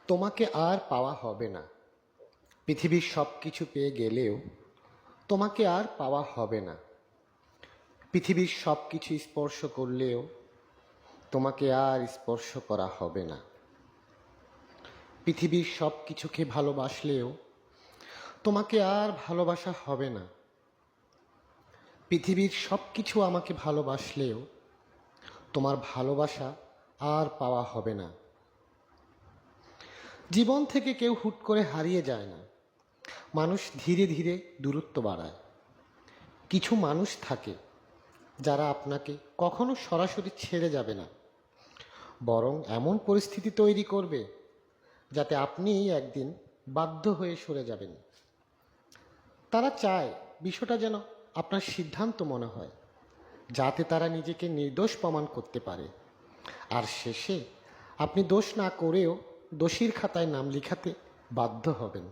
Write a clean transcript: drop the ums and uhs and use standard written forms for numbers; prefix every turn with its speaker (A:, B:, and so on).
A: তোমাকে আর পাওয়া হবে না। পৃথিবীর সব কিছু পেয়ে গেলেও তোমাকে আর পাওয়া হবে না। পৃথিবীর সব কিছু স্পর্শ করলেও তোমাকে আর স্পর্শ করা হবে না। পৃথিবীর সব কিছুকে ভালোবাসলেও তোমাকে আর ভালোবাসা হবে না। পৃথিবীর সব কিছু আমাকে ভালোবাসলেও তোমার ভালোবাসা আর পাওয়া হবে না। জীবন থেকে কেউ হুট করে হারিয়ে যায় না, মানুষ ধীরে ধীরে দূরত্ব বাড়ায়। কিছু মানুষ থাকে যারা আপনাকে কখনো সরাসরি ছেড়ে যাবে না, বরং এমন পরিস্থিতি তৈরি করবে যাতে আপনি একদিন বাধ্য হয়ে সরে যাবেন। তারা চায় বিষয়টা যেন আপনার সিদ্ধান্ত মনে হয়, যাতে তারা নিজেকে নির্দোষ প্রমাণ করতে পারে। আর শেষে আপনি দোষ না করেও দোষীর খাতায় নাম লিখাতে বাধ্য হবেন।